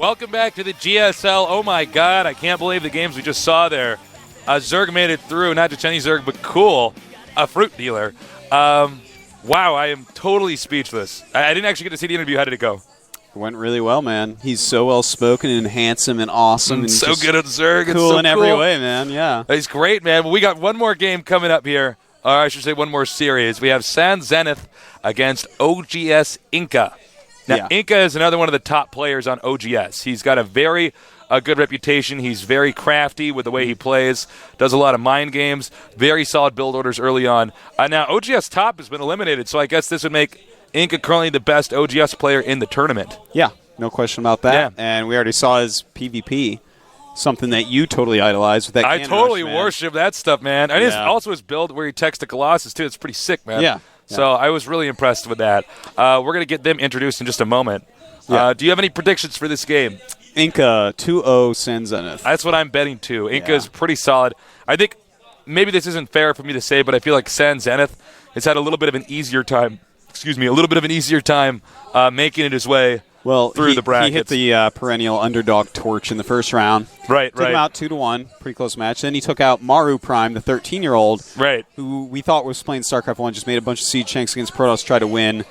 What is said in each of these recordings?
welcome back to the GSL. Oh, my God, I can't believe the games we just saw there. Zerg made it through, not just any Zerg, but cool, a fruit dealer. Wow, I am totally speechless. I didn't actually get to see the interview. How did it go? It went really well, man. He's so well-spoken and handsome and awesome. And so good at Zerg. Cool so in every way, man, yeah. He's great, man. Well, we got one more game coming up here. Or I should say one more series. We have San Zenith against OGS InCa. Now, InCa is another one of the top players on OGS. He's got a very good reputation. He's very crafty with the way he plays, does a lot of mind games, very solid build orders early on. Now, OGS top has been eliminated, so I guess this would make InCa currently the best OGS player in the tournament. Yeah, no question about that. Yeah. And we already saw his PvP, something that you totally idolize with that I totally worship that stuff, man. And also his build where he techs to Colossus, too. It's pretty sick, man. Yeah. So I was really impressed with that. We're going to get them introduced in just a moment. Do you have any predictions for this game? InCa 2-0 San Zenith. That's what I'm betting too. InCa is pretty solid. I think maybe this isn't fair for me to say, but I feel like San Zenith has had a little bit of an easier time. Making it his way through the brackets. He hit the perennial underdog torch in the first round. Right. Took him out 2-1. Pretty close match. Then he took out Maru Prime, the 13-year-old, who we thought was playing Starcraft 1, just made a bunch of siege tanks against Protoss, tried to win.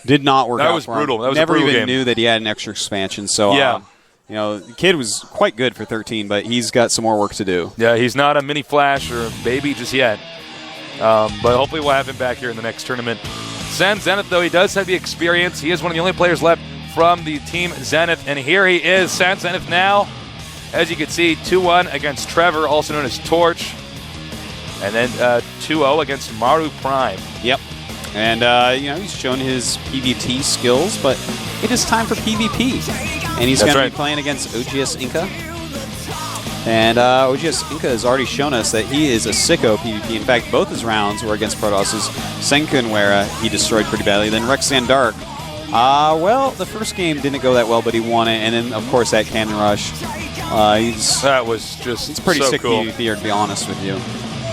Did not work out. That was brutal. That was Never a brutal even game. knew that he had an extra expansion. So, the kid was quite good for 13, but he's got some more work to do. Yeah, he's not a mini Flash or a baby just yet. But hopefully we'll have him back here in the next tournament. San Zenith, though, he does have the experience. He is one of the only players left from the team Zenith. And here he is, San Zenith now. As you can see, 2-1 against Trevor, also known as Torch. And then 2-0 against Maru Prime. Yep. And, he's shown his PvT skills, but it is time for PvP. And he's going to be playing against OGS InCa. And OGS InCa has already shown us that he is a sicko PvP. In fact, both his rounds were against Protoss's. Senkunwera he destroyed pretty badly. Then Rexan Dark. The first game didn't go that well, but he won it. And then, of course, that Cannon Rush. That was just it's pretty sick cool. PvP, to be honest with you.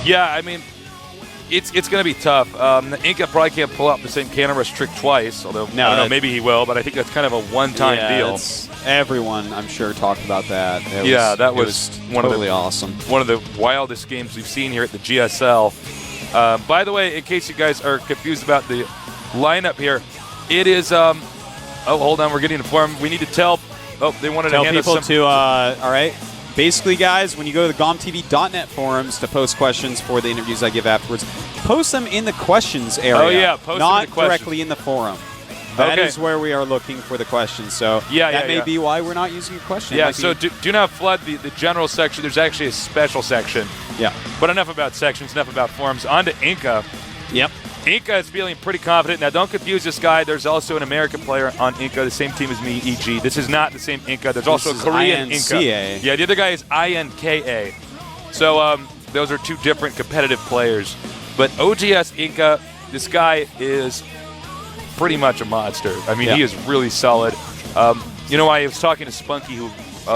Yeah, I mean, it's going to be tough. InCa probably can't pull out the same Cannon Rush trick twice, although I don't know, maybe he will, but I think that's kind of a one-time deal. Everyone, I'm sure, talked about that. That was totally awesome. One of the wildest games we've seen here at the GSL. By the way, in case you guys are confused about the lineup here, it is hold on, we're getting informed. We need to tell they wanted to hand people us some to all right. Basically, guys, when you go to the GOMTV.net forums to post questions for the interviews I give afterwards, post them in the questions area. Oh, yeah, post not them in the questions. directly in the forum. That is where we are looking for the questions. So that may be why we're not using your question. Yeah, so do not flood the general section. There's actually a special section. Yeah. But enough about sections, enough about forums. On to InCa. Yep. InCa is feeling pretty confident. Now, don't confuse this guy. There's also an American player on InCa, the same team as me, EG. This is not the same InCa. There's also a Korean InCa. Yeah, the other guy is INKA. So those are two different competitive players. But OGS InCa, this guy is pretty much a monster. I mean, he is really solid. I was talking to Spunky, who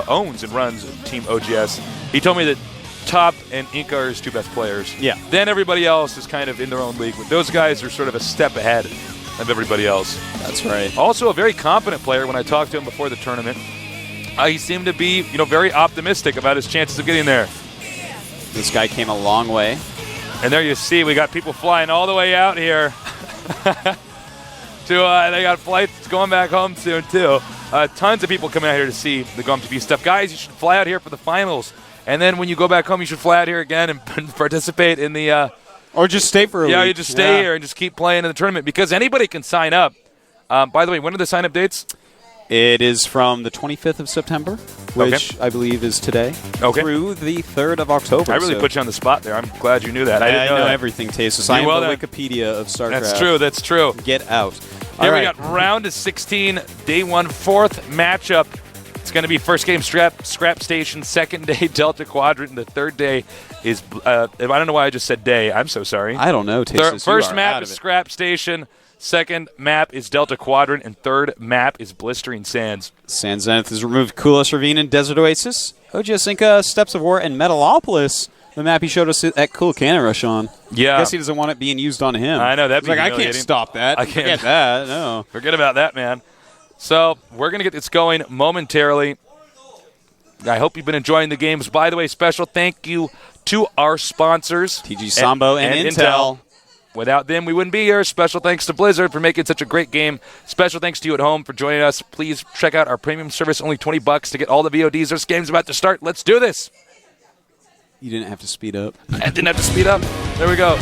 owns and runs Team OGS. He told me that Top and InCa are his two best players. Yeah. Then everybody else is kind of in their own league. Those guys are sort of a step ahead of everybody else. That's right. Also a very competent player. When I talked to him before the tournament, he seemed to be, very optimistic about his chances of getting there. This guy came a long way. And there you see, we got people flying all the way out here. They got flights going back home soon, too. Tons of people coming out here to see the GOMTV stuff. Guys, you should fly out here for the finals. And then when you go back home, you should fly out here again and participate in the or just stay for a week. Yeah, you just stay here and just keep playing in the tournament because anybody can sign up. By the way, when are the sign-up dates? It is from the 25th of September, which I believe is today, through the 3rd of October. I really put you on the spot there. I'm glad you knew that. I didn't know everything, Tasus. I am the Wikipedia of StarCraft. That's true. Get out. Here we got round of 16, day 1, 4th matchup. It's going to be first game Scrap Station, second day Delta Quadrant, and the third day is, I don't know why I just said day. I'm so sorry. I don't know, Tasus. First map is Scrap Station, second map is Delta Quadrant, and third map is Blistering Sands. San Zenith has removed Kulos Ravine and Desert Oasis. OGS InCa, Steps of War, and Metalopolis. The map he showed us at Cool Cannon Rush on. Yeah. I guess he doesn't want it being used on him. I know. That'd be I can't stop that. I can't. Forget that. No. Forget about that, man. So we're going to get this going momentarily. I hope you've been enjoying the games. By the way, special thank you to our sponsors, TG Sambo and Intel. Without them, we wouldn't be here. Special thanks to Blizzard for making such a great game. Special thanks to you at home for joining us. Please check out our premium service, only $20 to get all the VODs. This game's about to start. Let's do this. You didn't have to speed up. I didn't have to speed up. There we go.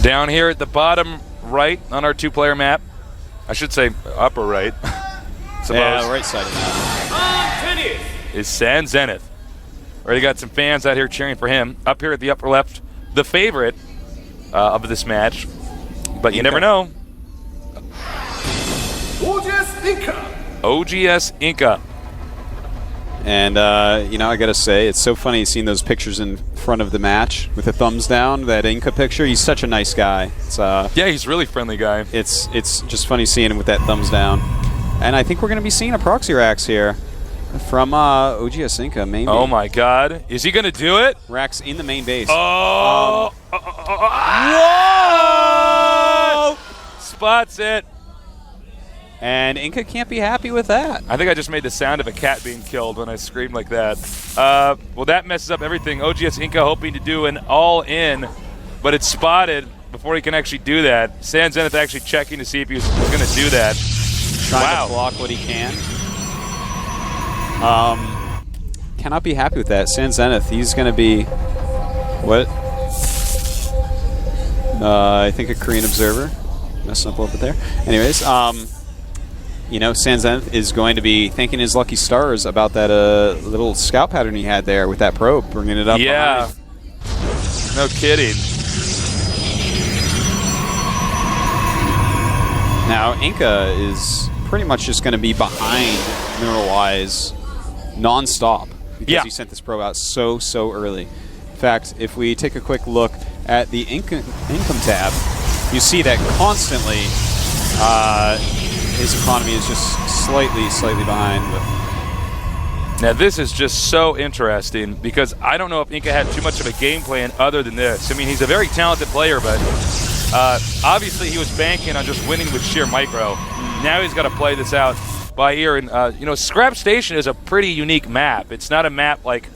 Down here at the bottom right on our two-player map, I should say upper right, yeah, right side of that, is San Zenith. Already got some fans out here cheering for him. Up here at the upper left, the favorite of this match, but you never know. OGS InCa. And, you know, I got to say, it's so funny seeing those pictures in front of the match with the thumbs down, that InCa picture. He's such a nice guy. It's, yeah, he's a really friendly guy. It's just funny seeing him with that thumbs down. And I think we're going to be seeing a proxy Rax here from OGS InCa, maybe. Oh, my God. Is he going to do it? Rax in the main base. Oh! Whoa! Spots it. And InCa can't be happy with that. I think I just made the sound of a cat being killed when I screamed like that. Well, that messes up everything. OGS InCa hoping to do an all-in, but it's spotted before he can actually do that. San Zenith actually checking to see if he was going to do that. Trying to block what he can. Cannot be happy with that. San Zenith, he's going to be, what? I think a Korean observer. Messing up a little bit there. Anyways, you know, San Zenith is going to be thanking his lucky stars about that little scout pattern he had there with that probe, bringing it up. Yeah. Behind. No kidding. Now, InCa is pretty much just going to be behind Mineral-wise non-stop because he sent this probe out so early. In fact, if we take a quick look at the income tab, you see that constantly his economy is just slightly behind. But now this is just so interesting because I don't know if InCa had too much of a game plan other than this. I mean, he's a very talented player, but obviously he was banking on just winning with sheer micro. Now he's got to play this out by ear. And, you know, Scrap Station is a pretty unique map. It's not a map like,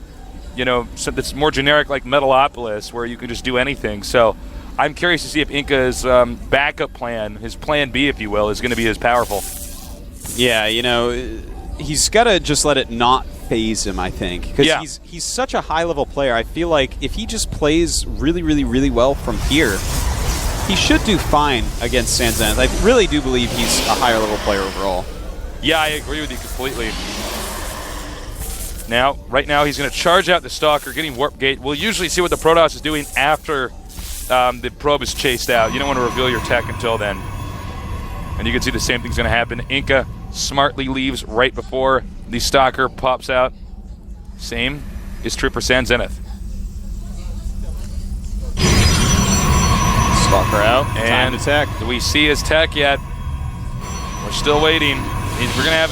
you know, that's more generic like Metalopolis where you can just do anything. So I'm curious to see if InCa's backup plan, his plan B, if you will, is going to be as powerful. Yeah, you know, he's got to just let it not phase him, I think. Because he's such a high-level player. I feel like if he just plays really well from here, he should do fine against San Zenith. I really do believe he's a higher-level player overall. Yeah, I agree with you completely. Now, right now, he's going to charge out the Stalker, getting Warp Gate. We'll usually see what the Protoss is doing after the probe is chased out. You don't want to reveal your tech until then. And you can see the same thing's going to happen. InCa smartly leaves right before the Stalker pops out. Same is true for San Zenith. Stalker out. And time to tech. Do we see his tech yet? We're still waiting. We're going to have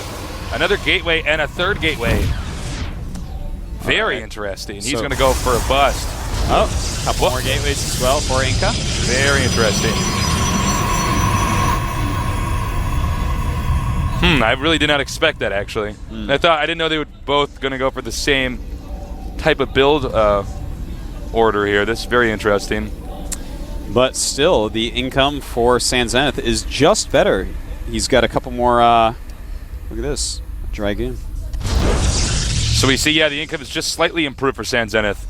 another gateway and a third gateway. Very interesting. He's going to go for a bust. Oh, a couple more gateways as well for InCa. Very interesting. I really did not expect that, actually. I didn't know they were both going to go for the same type of build order here. That's very interesting. But still, the income for San Zenith is just better. He's got a couple more, look at this, Dragoon. So we see, the income is just slightly improved for San Zenith.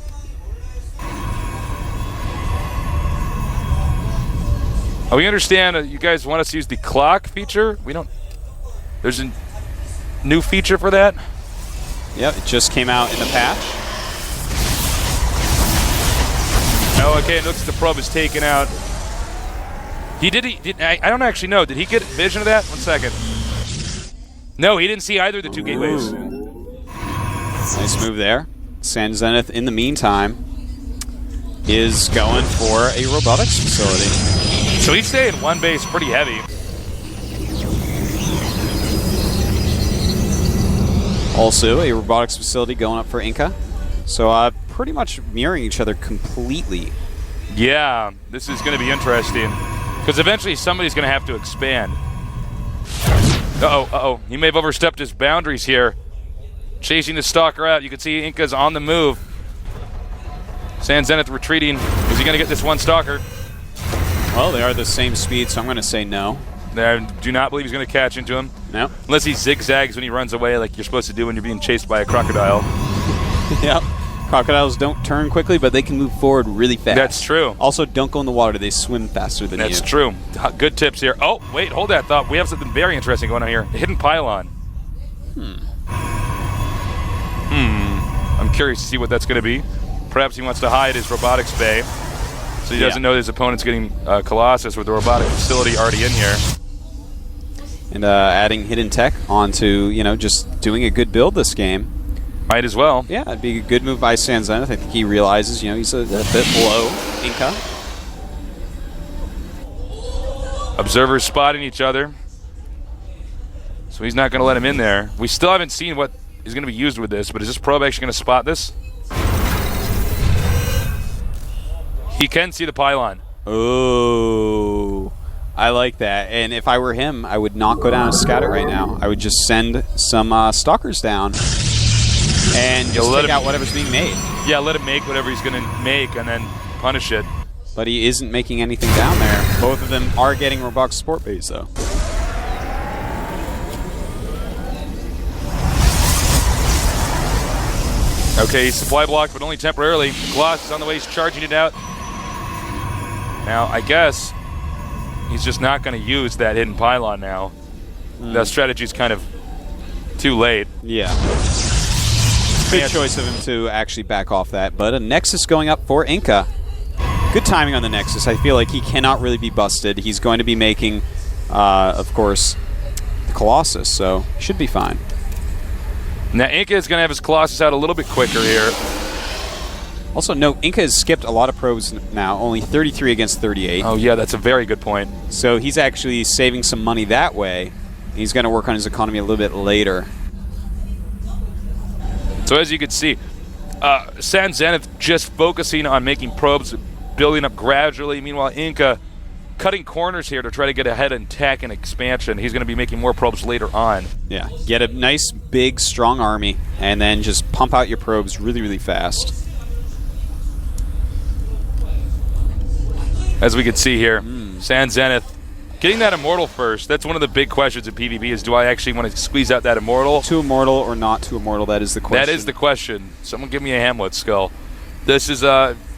We understand you guys want us to use the clock feature. We don't. There's a new feature for that. Yep, it just came out in the patch. Oh, okay. It looks like the probe is taken out. I don't actually know. Did he get vision of that? 1 second. No, he didn't see either of the two gateways. Nice move there. San Zenith, in the meantime, is going for a robotics facility. So he's staying one base pretty heavy. Also, a robotics facility going up for InCa. So pretty much mirroring each other completely. Yeah, this is going to be interesting. Because eventually somebody's going to have to expand. Uh-oh. He may have overstepped his boundaries here. Chasing the stalker out. You can see InCa's on the move. San Zenith retreating. Is he going to get this one stalker? Well, they are the same speed, so I'm going to say no. I do not believe he's going to catch into him. No. Unless he zigzags when he runs away like you're supposed to do when you're being chased by a crocodile. Yep. Crocodiles don't turn quickly, but they can move forward really fast. That's true. Also, don't go in the water. They swim faster than you. That's true. Good tips here. Oh, wait, hold that thought. We have something very interesting going on here. A hidden pylon. I'm curious to see what that's going to be. Perhaps he wants to hide his robotics bay, so he doesn't know his opponent's getting Colossus with the robotic facility already in here. And adding hidden tech onto, just doing a good build this game. Might as well. Yeah, it'd be a good move by San Zenith. I think he realizes, he's a bit below InCa. Observers spotting each other. So he's not going to let him in there. We still haven't seen what is going to be used with this, but is this probe actually going to spot this? He can see the pylon. Oh, I like that. And if I were him, I would not go down and scout it right now. I would just send some stalkers down and just take out whatever's being made. Yeah, let him make whatever he's going to make and then punish it. But he isn't making anything down there. Both of them are getting robotics support bays, though. Okay, supply blocked, but only temporarily. Gloss is on the way. He's charging it out. Now, I guess he's just not going to use that hidden pylon now. That strategy's kind of too late. Yeah. Good choice of him to actually back off that. But a Nexus going up for InCa. Good timing on the Nexus. I feel like he cannot really be busted. He's going to be making, of course, the Colossus, so should be fine. Now, InCa is going to have his Colossus out a little bit quicker here. Also, note, InCa has skipped a lot of probes now, only 33 against 38. Oh, yeah, that's a very good point. So he's actually saving some money that way. He's going to work on his economy a little bit later. So as you can see, San Zenith just focusing on making probes, building up gradually. Meanwhile, InCa cutting corners here to try to get ahead in tech and expansion. He's going to be making more probes later on. Yeah, get a nice, big, strong army, and then just pump out your probes really, really fast. As we can see here, San Zenith getting that Immortal first. That's one of the big questions in PvP is, do I actually want to squeeze out that Immortal? Too Immortal or not too Immortal, that is the question. That is the question. Someone give me a Hamlet skull. This is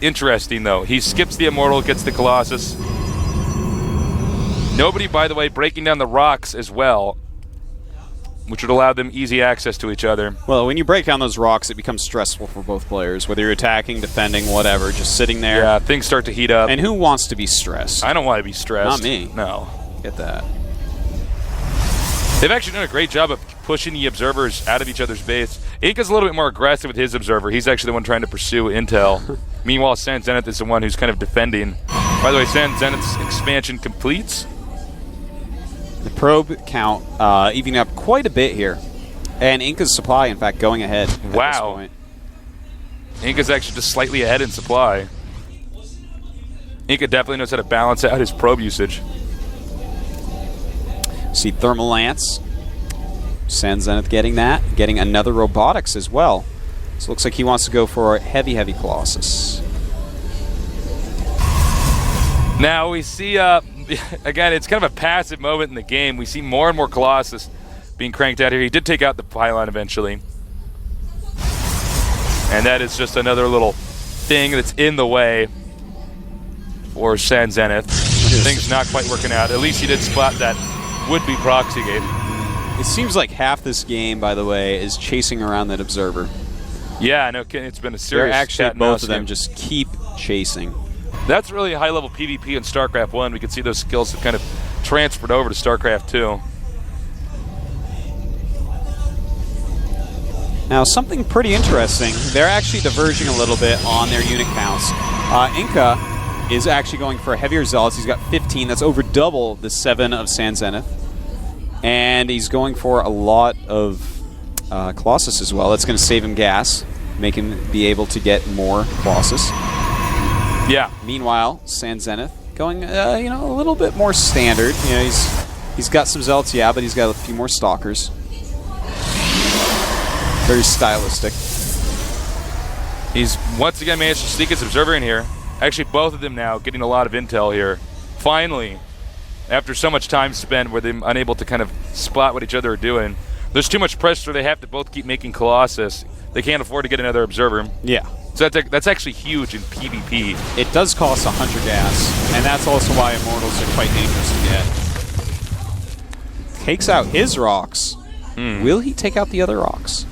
interesting, though. He skips the Immortal, gets the Colossus. Nobody, by the way, breaking down the rocks as well, which would allow them easy access to each other. Well, when you break down those rocks, it becomes stressful for both players, whether you're attacking, defending, whatever, just sitting there. Yeah, things start to heat up. And who wants to be stressed? I don't want to be stressed. Not me. No. Get that. They've actually done a great job of pushing the observers out of each other's base. InCa's a little bit more aggressive with his observer. He's actually the one trying to pursue intel. Meanwhile, San Zenith is the one who's kind of defending. By the way, San Zenith's expansion completes. The probe count evening up quite a bit here. And InCa's supply, in fact, going ahead at this point. InCa's actually just slightly ahead in supply. InCa definitely knows how to balance out his probe usage. See Thermal Lance. San Zenith getting that. Getting another robotics as well. So it looks like he wants to go for a heavy, heavy Colossus. Now we see, again, it's kind of a passive moment in the game. We see more and more Colossus being cranked out here. He did take out the pylon eventually. And that is just another little thing that's in the way for San Zenith. Things not quite working out. At least he did spot that would-be proxy gate. It seems like half this game, by the way, is chasing around that observer. Yeah, no, it's been a serious They're actually, both of them game. just keep chasing. That's really a high-level PvP in StarCraft 1. We can see those skills have kind of transferred over to StarCraft 2. Now, something pretty interesting. They're actually diverging a little bit on their unit counts. InCa is actually going for heavier Zealots. He's got 15. That's over double the 7 of San Zenith. And he's going for a lot of Colossus as well. That's going to save him gas, make him be able to get more Colossus. Yeah. Meanwhile, San Zenith going, a little bit more standard. You know, he's got some Zealots, yeah, but he's got a few more Stalkers. Very stylistic. He's once again managed to sneak his Observer in here. Actually, both of them now getting a lot of intel here. Finally, after so much time spent where they're unable to kind of spot what each other are doing. There's too much pressure. They have to both keep making Colossus. They can't afford to get another Observer. Yeah. So that's actually huge in PvP. It does cost 100 gas, and that's also why Immortals are quite dangerous to get. Takes out his rocks. Will he take out the other rocks?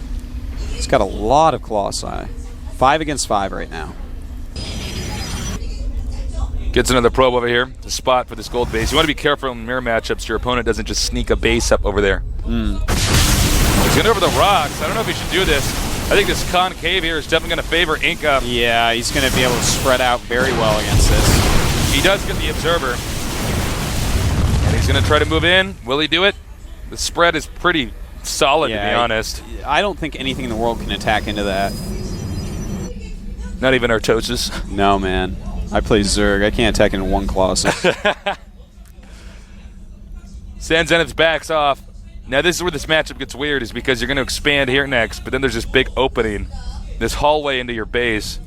He's got a lot of Colossi. 5 against 5 right now. Gets another probe over here. The spot for this gold base. You want to be careful in mirror matchups. Your opponent doesn't just sneak a base up over there. He's going over the rocks. I don't know if he should do this. I think this concave here is definitely going to favor InCa. Yeah, he's going to be able to spread out very well against this. He does get the Observer. And he's going to try to move in. Will he do it? The spread is pretty solid, to be honest. I don't think anything in the world can attack into that. Not even Artosis. No, man. I play Zerg. I can't attack into one Colossus. San Zenith backs off. Now this is where this matchup gets weird, is because you're going to expand here next, but then there's this big opening, this hallway into your base.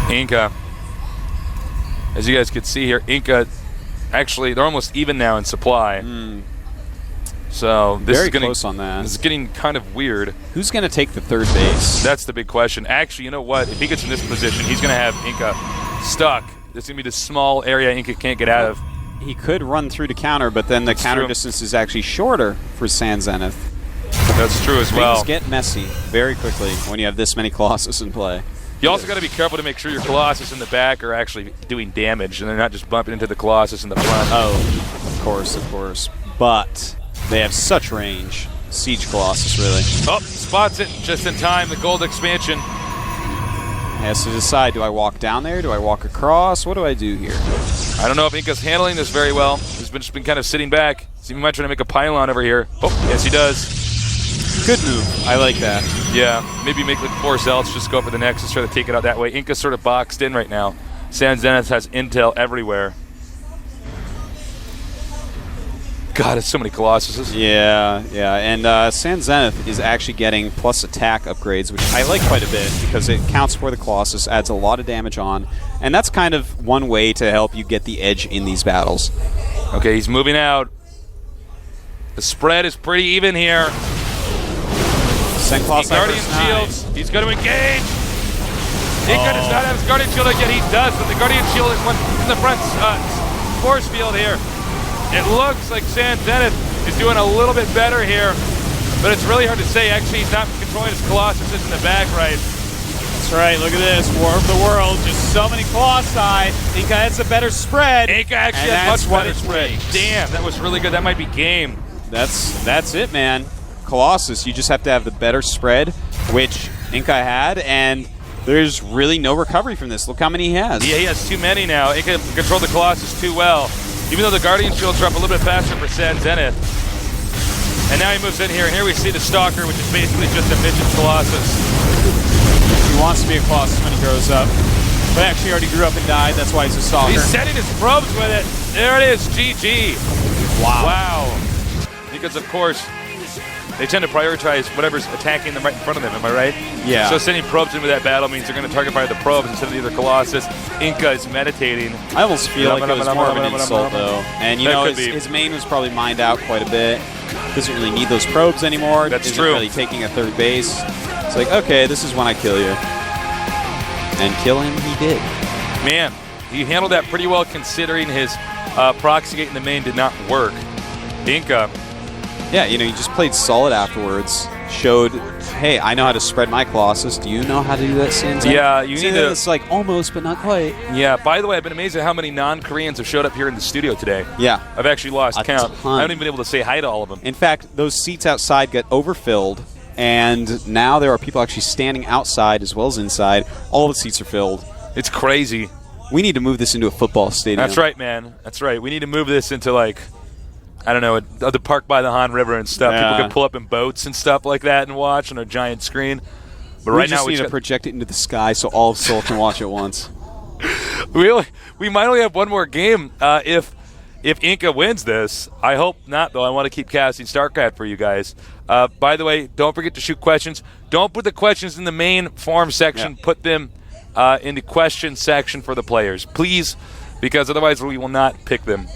InCa. As you guys can see here, InCa, actually, they're almost even now in supply. So this Very is close on that. This is getting kind of weird. Who's going to take the third base? That's the big question. Actually, you know what? If he gets in this position, he's going to have InCa stuck. There's going to be this small area InCa can't get out of. He could run through to counter, but then the counter distance is actually shorter for San Zenith. That's true as well. Things get messy very quickly when you have this many Colossus in play. You also got to be careful to make sure your Colossus in the back are actually doing damage, and they're not just bumping into the Colossus in the front. Oh, of course, of course. But they have such range. Siege Colossus, really. Oh, spots it just in time. The gold expansion. Has to decide, do I walk down there? Do I walk across? What do I do here? I don't know if InCa's handling this very well. He's just been kind of sitting back. So he might try to make a pylon over here. Oh, yes he does. Good move. I like that. Yeah, maybe make like 4 Zealots, just go for the Nexus, try to take it out that way. InCa's sort of boxed in right now. San Zenith has intel everywhere. God, it's so many Colossuses. Yeah, and San Zenith is actually getting plus attack upgrades, which I like quite a bit because it counts for the Colossus, adds a lot of damage on, and that's kind of one way to help you get the edge in these battles. Okay, he's moving out. The spread is pretty even here. Send Colossi Guardian Shields. He's going to engage. InCa does not have his Guardian Shield yet. He does, but the Guardian Shield is in the front force field here. It looks like San Zenith is doing a little bit better here, but it's really hard to say. Actually, he's not controlling his Colossus in the back right. That's right. Look at this. War of the World. Just so many Colossi. InCa has a better spread. InCa actually has much better spread. Damn, that was really good. That might be game. That's it, man. Colossus, you just have to have the better spread, which InCa had, and there's really no recovery from this. Look how many he has. Yeah, he has too many now. InCa controlled the Colossus too well. Even though the Guardian Shields are up a little bit faster for San Zenith. And now he moves in here, and here we see the Stalker, which is basically just a midget Colossus. He wants to be a Colossus when he grows up. But actually already grew up and died, that's why he's a Stalker. He's setting his probes with it. There it is, GG. Wow. Because, of course, they tend to prioritize whatever's attacking them right in front of them, am I right? Yeah. So sending probes into that battle means they're going to target fire the probes instead of either Colossus. InCa is meditating. I almost feel like it was more of an insult, though. And, you know, his main was probably mined out quite a bit. Doesn't really need those probes anymore. That's Isn't true. really taking a third base. It's like, okay, this is when I kill you. And kill him he did. Man, he handled that pretty well considering his proxy gate in the main did not work. InCa. Yeah, you know, he just played solid afterwards. Showed, hey, I know how to spread my Colossus. Do you know how to do that, Sin Zen? Yeah, you need to. It's like almost, but not quite. Yeah, by the way, I've been amazed at how many non-Koreans have showed up here in the studio today. Yeah. I've actually lost count. Ton. I haven't even been able to say hi to all of them. In fact, those seats outside get overfilled, and now there are people actually standing outside as well as inside. All the seats are filled. It's crazy. We need to move this into a football stadium. That's right, man. That's right. We need to move this into, like, I don't know, the park by the Han River and stuff. Yeah. People can pull up in boats and stuff like that and watch on a giant screen. But we right just now need to project it into the sky so all of Seoul can watch at once. We might only have one more game if InCa wins this. I hope not, though. I want to keep casting StarCraft for you guys. By the way, don't forget to shoot questions. Don't put the questions in the main forum section. Yeah. Put them in the question section for the players, please, because otherwise we will not pick them.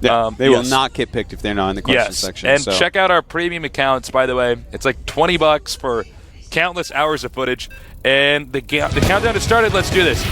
Yeah, they will not get picked if they're not in the question section. And check out our premium accounts, by the way. It's like $20 for countless hours of footage. And the countdown has started. Let's do this.